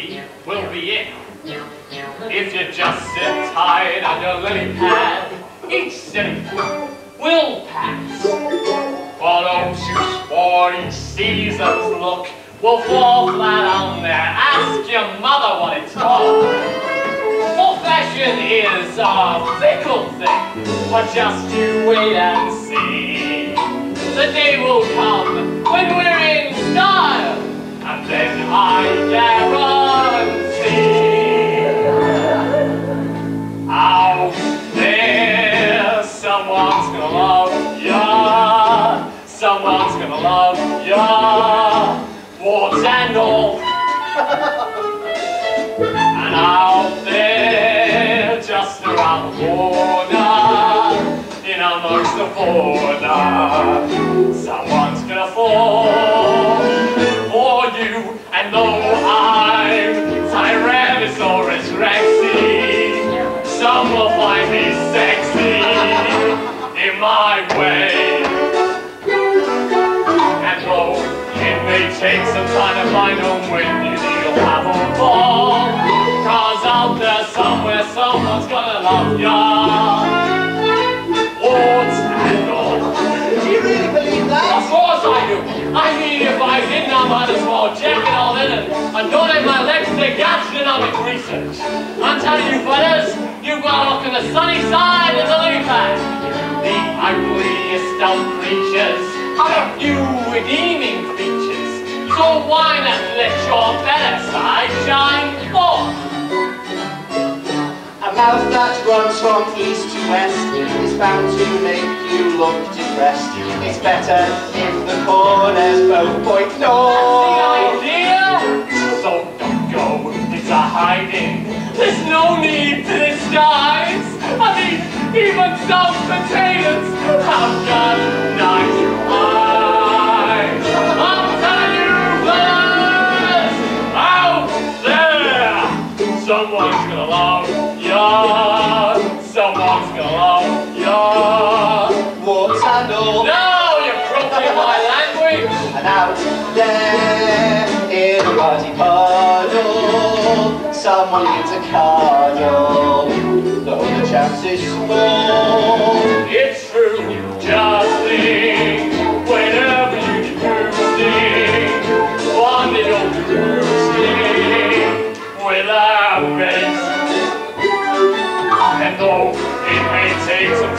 party will be in. If you just sit tight on your lily pad, each silly will pass. For those who swore each season's look will fall flat on there. Ask your mother what it's for. For fashion is a fickle thing, but just you wait and see. The day will come when we're in style, and then I guarantee out there someone's gonna love ya, someone's gonna love ya, warts and all. And out there just around the corner, in amongst the border, someone's gonna fall for you. And though I'm Tyrannosaurus Rexy, some will find me sexy in my way. And though it may take some time to find home with you, you'll have a ball, 'cause out there somewhere someone's gonna love ya, warts and all. Do you really believe that? Of course I do. I mean, if I didn't, I might as well check it all in and donate my legs to gastronomic research. I'm telling you, fellas, you've got to look on the sunny side of the lily pad. The ugliest of creatures have a few redeeming features. So why not let your better side shine forth? A mouth that runs from east to west is bound to make you look depressed. It's better if the corners both point north. That's the idea! So don't go into hiding. There's no need to disguise. I mean, even some potatoes have got nice eyes. I'm telling you, fellas, out there, someone's gonna love ya, someone's gonna love ya, Warts and all. no, you've broken my language. And out there in a muddy puddle, someone needs a cuddle, though the chance is small. It's true, just think, whenever you get roosting, one day you'll be roosting with our face. And though it may take some